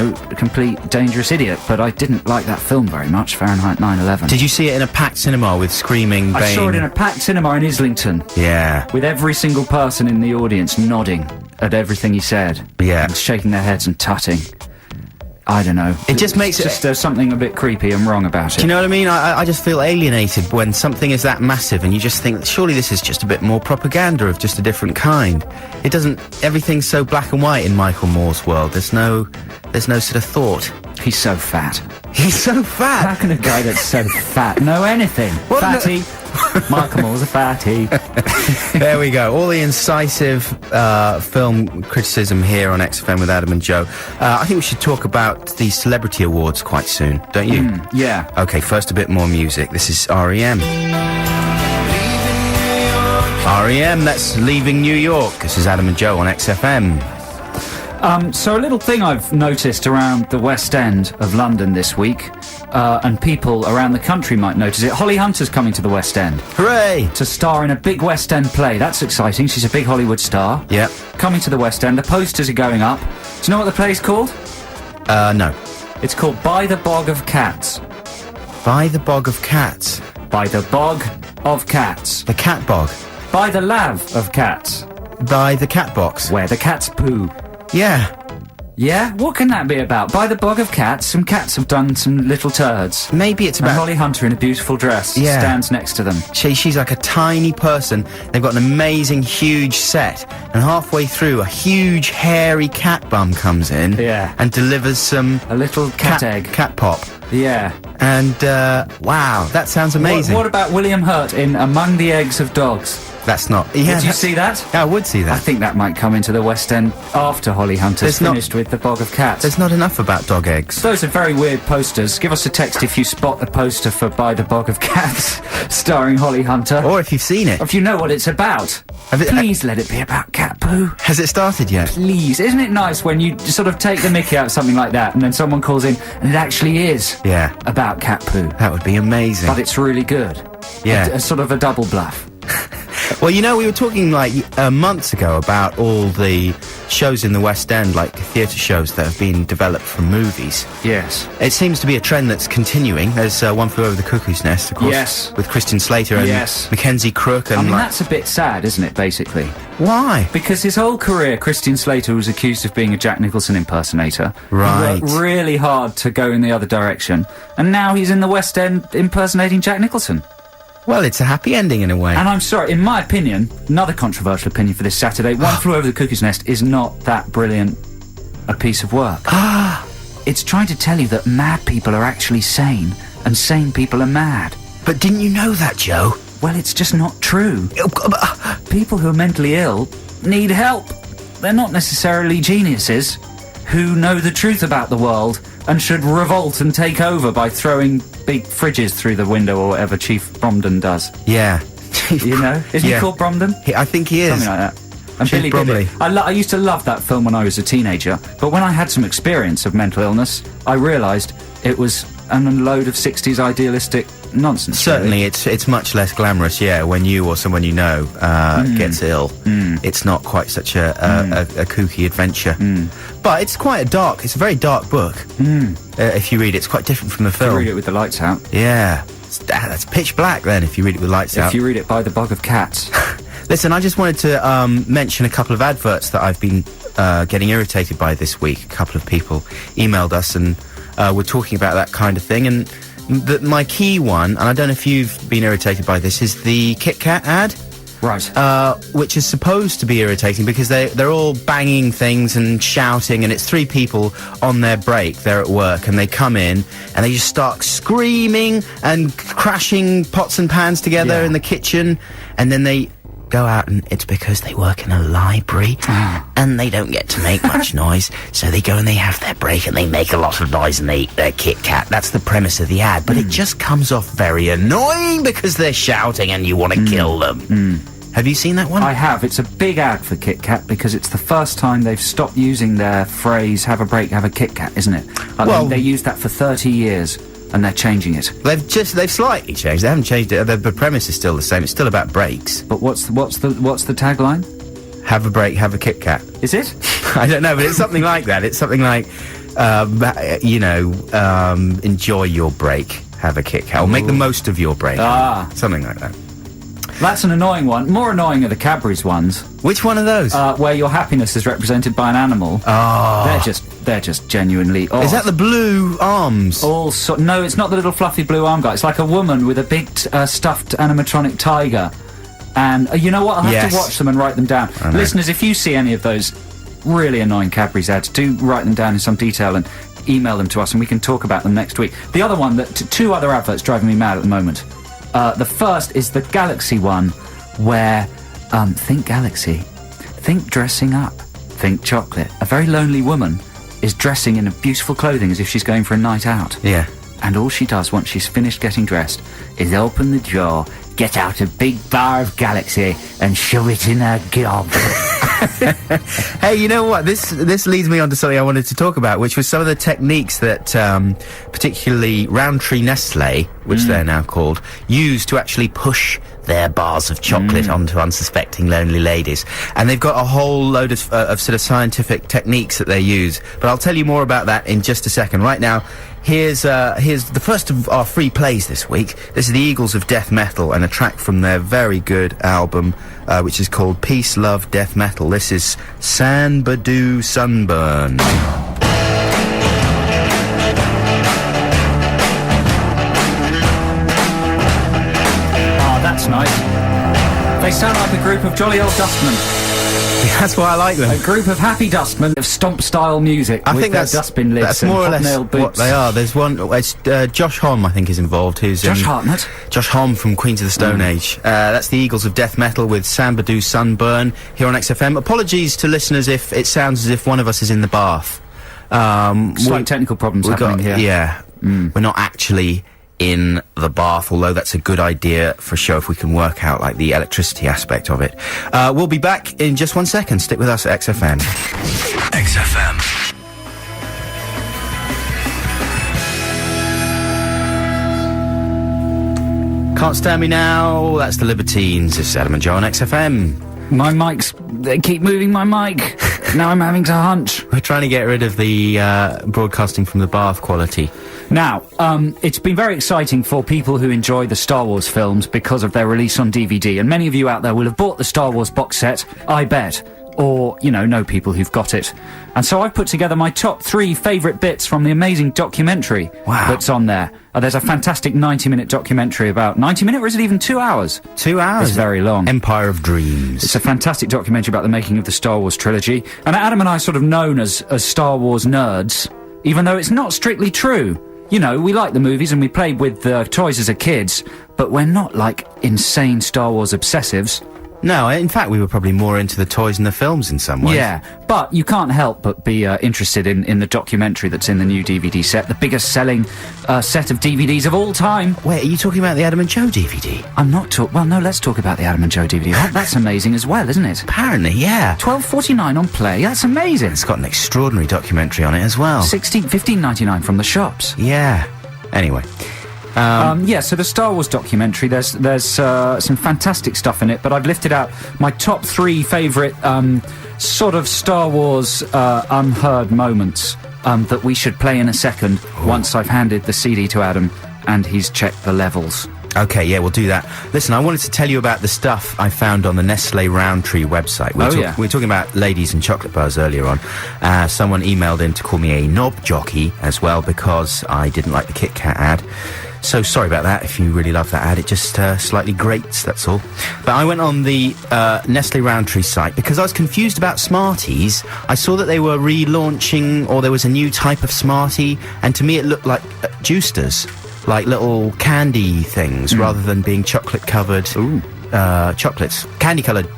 a complete dangerous idiot. But I didn't like that film very much, Fahrenheit 9/11. Did you see it in a packed cinema with screaming, I saw it in a packed cinema in Islington. Yeah. With every single person in the audience nodding at everything he said. Yeah. And shaking their heads and tutting. I don't know. It just makes it... There's something a bit creepy and wrong about it. Do you know what I mean? I just feel alienated when something is that massive and you just think, surely this is just a bit more propaganda of just a different kind. It doesn't... Everything's so black and white in Michael Moore's world. There's no sort of thought. He's so fat. He's so fat! How can a guy that's so fat know anything? What fatty. Michael Moore's a fatty. There we go. All the incisive film criticism here on XFM with Adam and Joe. I think we should talk about the Celebrity Awards quite soon, don't you? Yeah. Okay, first a bit more music. This is R.E.M. R.E.M., that's Leaving New York. This is Adam and Joe on XFM. So a little thing I've noticed around the West End of London this week, and people around the country might notice it. Holly Hunter's coming to the West End. Hooray! To star in a big West End play. That's exciting. She's a big Hollywood star. Yep. Coming to the West End. The posters are going up. Do you know what the play's called? No. It's called By the Bog of Cats. By the Bog of Cats? By the Bog of Cats. The cat bog? By the Lav of Cats. By the cat box? Where the cats poo. Yeah. Yeah? What can that be about? By the Bog of Cats, some cats have done some little turds. Maybe it's and about... Holly Hunter in a beautiful dress stands next to them. She's like a tiny person. They've got an amazing, huge set. And halfway through, a huge, hairy cat bum comes in. Yeah. And delivers some... A little cat egg. Cat pop. Yeah. And, wow, that sounds amazing. What about William Hurt in Among the Eggs of Dogs? That's not... Yeah, Would you see that? Yeah, I would see that. I think that might come into the West End after Holly Hunter's finished with the Bog of Cats. There's not enough about dog eggs. Those are very weird posters. Give us a text if you spot the poster for By the Bog of Cats starring Holly Hunter. Or if you've seen it. Or if you know what it's about. Please let it be about cat poo. Has it started yet? Please. Isn't it nice when you sort of take the mickey out of something like that and then someone calls in and it actually is about cat poo? That would be amazing. But it's really good. Yeah. A sort of a double bluff. Well, you know, we were talking like months ago about all the shows in the West End, like theatre shows that have been developed from movies. Yes. It seems to be a trend that's continuing. There's One Flew Over the Cuckoo's Nest, of course. Yes. With Christian Slater and Mackenzie Crook. And I mean, that's a bit sad, isn't it, basically? Why? Because his whole career, Christian Slater was accused of being a Jack Nicholson impersonator. Right. He worked really hard to go in the other direction. And now he's in the West End impersonating Jack Nicholson. Well, it's a happy ending in a way. And I'm sorry, in my opinion, another controversial opinion for this Saturday, One Flew Over the Cuckoo's Nest is not that brilliant a piece of work. It's trying to tell you that mad people are actually sane, and sane people are mad. But didn't you know that, Joe? Well, it's just not true. People who are mentally ill need help. They're not necessarily geniuses who know the truth about the world and should revolt and take over by throwing big fridges through the window or whatever Chief Bromden does. Yeah. You know? Isn't he called Bromden? I think he is. Something like that. And Chief Billy Bromley. Bibbitt. I used to love that film when I was a teenager, but when I had some experience of mental illness, I realised it was a load of 60s idealistic nonsense. Certainly, it's much less glamorous, when you or someone you know gets ill. It's not quite such a kooky adventure. But it's a very dark book. If you read it, it's quite different from the film. If you read it with the lights out. Yeah. That's pitch black then, if you read it with lights out. If you read it by the Bog of Cats. Listen, I just wanted to mention a couple of adverts that I've been getting irritated by this week. A couple of people emailed us and were talking about that kind of thing. And my key one, and I don't know if you've been irritated by this, is the Kit Kat ad. Right. Which is supposed to be irritating because they're all banging things and shouting, and it's three people on their break. They're at work, and they come in, and they just start screaming and crashing pots and pans together in the kitchen, and then they go out, and it's because they work in a library and they don't get to make much noise, so they go and they have their break and they make a lot of noise and they eat their Kit Kat. That's the premise of the ad, but it just comes off very annoying because they're shouting and you want to kill them. Have you seen that one? I have. It's a big ad for Kit Kat because it's the first time they've stopped using their phrase, have a break, have a Kit Kat, isn't it? They used that for 30 years. And they're changing it. They've slightly changed. They haven't changed it. The premise is still the same. It's still about breaks. But what's the tagline? Have a break, have a Kit Kat. Is it? I don't know, but it's something like that. It's something like enjoy your break, have a Kit Kat, or make the most of your break. Something like that. That's an annoying one. More annoying are the Cadbury's ones. Which one of those? Where your happiness is represented by an animal. They're just genuinely odd. Is that the blue arms? No, it's not the little fluffy blue arm guy. It's like a woman with a big stuffed animatronic tiger. And you know what? I'll have to watch them and write them down. Listeners, if you see any of those really annoying Cadbury's ads, do write them down in some detail and email them to us, and we can talk about them next week. The other one, two other adverts driving me mad at the moment. The first is the Galaxy one, where, think Galaxy, think dressing up, think chocolate. A very lonely woman is dressing in a beautiful clothing as if she's going for a night out. Yeah. And all she does once she's finished getting dressed is open the drawer, get out a big bar of Galaxy, and shove it in her gob. Hey, you know what? This leads me on to something I wanted to talk about, which was some of the techniques that particularly Roundtree Nestle, which they're now called, use to actually push their bars of chocolate onto unsuspecting lonely ladies. And they've got a whole load of sort of scientific techniques that they use. But I'll tell you more about that in just a second. Right now, here's the first of our free plays this week. This is the Eagles of Death Metal, and a track from their very good album, which is called Peace, Love, Death Metal. This is San Badoo Sunburn. That's nice. They sound like a group of jolly old dustmen. That's why I like them. A group of happy dustmen of stomp-style music. I with think their that's dustbin lids. That's and more or less hobnailed boots. what they are. There's one. It's Josh Homme, I think, is involved. Who's Josh Hartnett? Josh Homme from Queens of the Stone Age. That's the Eagles of Death Metal with San Badoo Sunburn here on XFM. Apologies to listeners if it sounds as if one of us is in the bath. Slight technical problems happening here. Yeah, we're not actually in the bath, although that's a good idea for a show if we can work out like the electricity aspect of it. We'll be back in just 1 second. Stick with us at XFM. XFM. Can't Stand Me Now. That's the Libertines. It's Adam and Joe on XFM. My mics, they keep moving my mic. Now I'm having to hunch. We're trying to get rid of the broadcasting from the bath quality. Now, it's been very exciting for people who enjoy the Star Wars films because of their release on DVD, and many of you out there will have bought the Star Wars box set, I bet, or, know people who've got it. And so I've put together my top 3 favourite bits from the amazing documentary that's on there. There's a fantastic 90-minute documentary about... 90-minute, or is it even 2 hours? 2 hours? It's very long. Empire of Dreams. It's a fantastic documentary about the making of the Star Wars trilogy. And Adam and I are sort of known as Star Wars nerds, even though it's not strictly true. We like the movies and we played with toys as a kids, but we're not, like, insane Star Wars obsessives. No, in fact, we were probably more into the toys and the films in some ways. Yeah, but you can't help but be interested in the documentary that's in the new DVD set, the biggest selling set of DVDs of all time. Wait, are you talking about the Adam and Joe DVD? I'm not well, no, let's talk about the Adam and Joe DVD. That's amazing as well, isn't it? Apparently, yeah. $12.49 on Play, that's amazing. It's got an extraordinary documentary on it as well. $15.99 from the shops. Yeah. Anyway. So the Star Wars documentary, there's some fantastic stuff in it, but I've lifted out my top 3 favourite sort of Star Wars unheard moments that we should play in a second once I've handed the CD to Adam and he's checked the levels. Okay, yeah, we'll do that. Listen, I wanted to tell you about the stuff I found on the Nestle Roundtree website. We were talking about ladies and chocolate bars earlier on. Someone emailed in to call me a knob jockey as well because I didn't like the Kit Kat ad. So sorry about that. If you really love that ad, it just slightly grates, that's all. But I went on the Nestle Roundtree site because I was confused about Smarties. I saw that they were relaunching, or there was a new type of Smartie, and to me it looked like Juicers, like little candy things, rather than being chocolate-covered chocolates. Candy-coloured...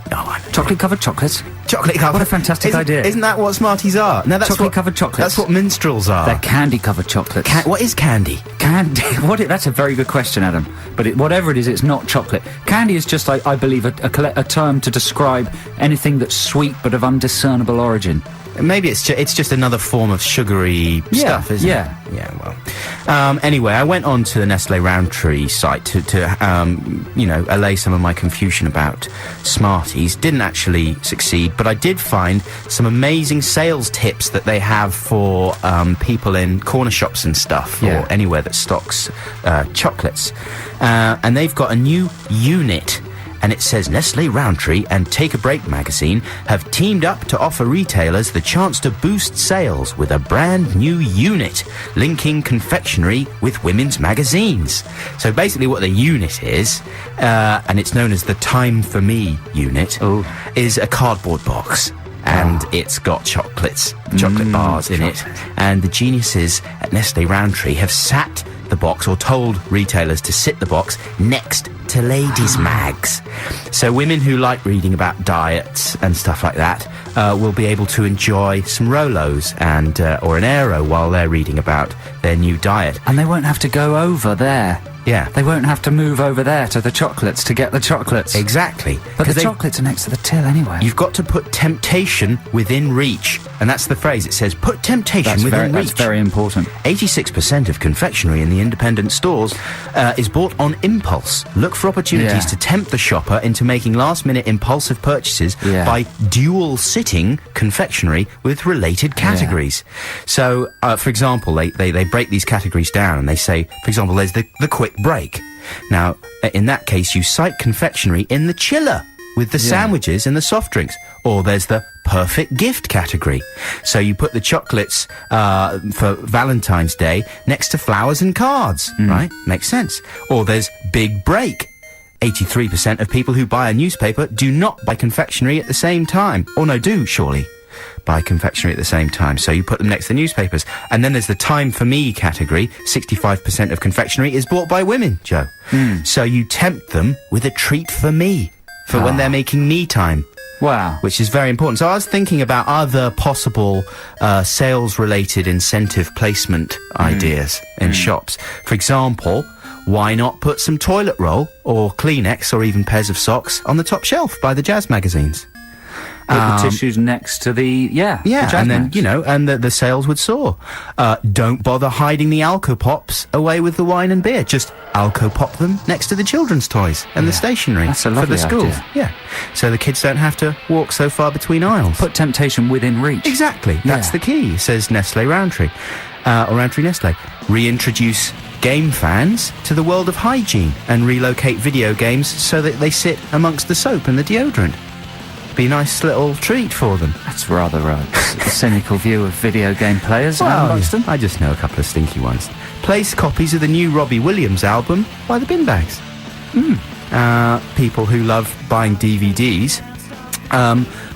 chocolate-covered chocolates? Chocolate-covered... What a fantastic idea. Isn't that what Smarties are? No, that's chocolate-covered chocolates. That's what minstrels are. They're candy-covered chocolates. What is candy? Candy... That's a very good question, Adam. But whatever it is, it's not chocolate. Candy is just, I believe, a term to describe anything that's sweet but of undiscernible origin. Maybe it's just another form of sugary stuff, isn't it? Yeah, well. Anyway, I went on to the Nestle Roundtree site to allay some of my confusion about Smarties. Didn't actually succeed, but I did find some amazing sales tips that they have for people in corner shops and stuff, or anywhere that stocks chocolates. And they've got a new unit. And it says Nestle Roundtree and Take a Break magazine have teamed up to offer retailers the chance to boost sales with a brand new unit linking confectionery with women's magazines. So basically what the unit is, and it's known as the Time for Me unit, is a cardboard box. And it's got chocolate bars in it. And the geniuses at Nestle Roundtree have sat the box, or told retailers to sit the box next to ladies' mags. So women who like reading about diets and stuff like that will be able to enjoy some Rolos and or an Aero while they're reading about their new diet. And they won't have to go over there. Yeah. They won't have to move over there to the chocolates to get the chocolates. Exactly. But the chocolates are next to the till anyway. You've got to put temptation within reach. And that's the phrase. It says, put temptation within reach. That's very important. 86% of confectionery in the independent stores is bought on impulse. Look for opportunities to tempt the shopper into making last-minute impulsive purchases by dual-sitting confectionery with related categories. So, for example, they break these categories down and they say, for example, there's the quick break. Now, in that case, you cite confectionery in the chiller with the sandwiches and the soft drinks. Or there's the perfect gift category. So you put the chocolates for Valentine's Day next to flowers and cards, right? Makes sense. Or there's big break. 83% of people who buy a newspaper do not buy confectionery at the same time. Or no, do, surely. Buy confectionery at the same time. So you put them next to the newspapers. And then there's the Time for Me category. 65% of confectionery is bought by women, Joe. So you tempt them with a treat for me, for when they're making me time. Wow. Which is very important. So I was thinking about other possible sales-related incentive placement ideas in shops. For example, why not put some toilet roll or Kleenex or even pairs of socks on the top shelf by the jazz magazines? Put the tissues next to the and then and the sales would soar. Don't bother hiding the Alco Pops away with the wine and beer. Just Alco Pop them next to the children's toys and the stationery That's a for lovely the schools. idea. Yeah, so the kids don't have to walk so far between aisles. Put temptation within reach. Exactly, that's the key. Says Nestle Roundtree, or Roundtree Nestle. Reintroduce game fans to the world of hygiene and relocate video games so that they sit amongst the soap and the deodorant. Be a nice little treat for them. That's rather a cynical view of video game players. Buxton. I just know a couple of stinky ones. Place copies of the new Robbie Williams album by the bin bags. People who love buying DVDs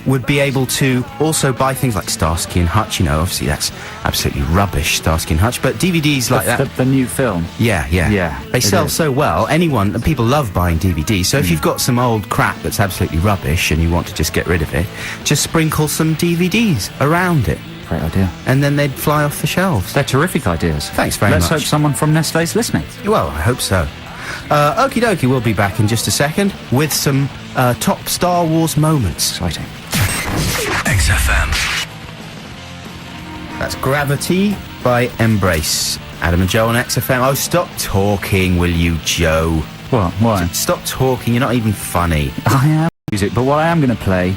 would be able to also buy things like Starsky and Hutch. You know, obviously that's absolutely rubbish, Starsky and Hutch, but DVDs like that. The new film. Yeah. They sell so well. People love buying DVDs. So if you've got some old crap that's absolutely rubbish and you want to just get rid of it, just sprinkle some DVDs around it. Great idea. And then they'd fly off the shelves. They're terrific ideas. Thanks very much. Let's hope someone from Nestle's listening. Well, I hope so. Okie dokie, we'll be back in just a second with some top Star Wars moments. Exciting. XFM. That's Gravity by Embrace. Adam and Joe on XFM. Oh, stop talking, will you, Joe? What? Why? Stop talking, you're not even funny. I am music, but what I am going to play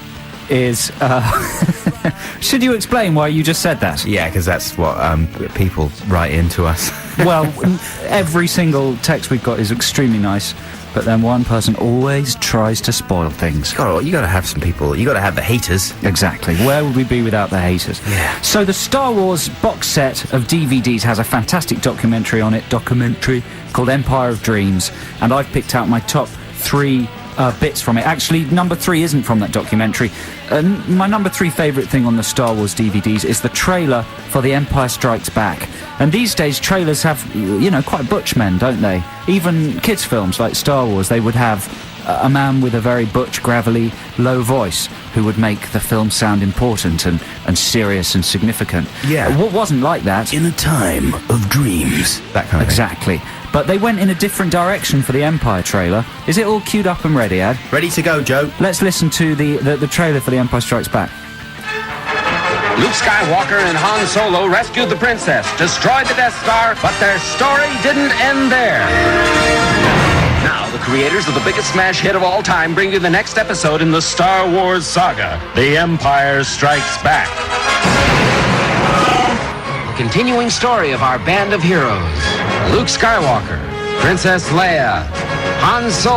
is... Should you explain why you just said that? Yeah, because that's what people write into us. Well, every single text we've got is extremely nice, but then one person always tries to spoil things. You got to have some people. You got to have the haters. Exactly. Where would we be without the haters? Yeah. So the Star Wars box set of DVDs has a fantastic documentary on it. Called Empire of Dreams, and I've picked out my top 3 bits from it. Actually, number 3 isn't from that documentary. My number 3 favourite thing on the Star Wars DVDs is the trailer for The Empire Strikes Back. And these days, trailers have, quite butch men, don't they? Even kids' films like Star Wars, they would have a man with a very butch, gravelly, low voice who would make the film sound important and serious and significant. Yeah. What wasn't like that? In a time of dreams. That kind of Exactly. But they went in a different direction for the Empire trailer. Is it all queued up and ready, Ad? Ready to go, Joe. Let's listen to the trailer for The Empire Strikes Back. Luke Skywalker and Han Solo rescued the princess, destroyed the Death Star, but their story didn't end there. Now, the creators of the biggest smash hit of all time bring you the next episode in the Star Wars saga, The Empire Strikes Back. The continuing story of our band of heroes, Luke Skywalker, Princess Leia, Han Solo,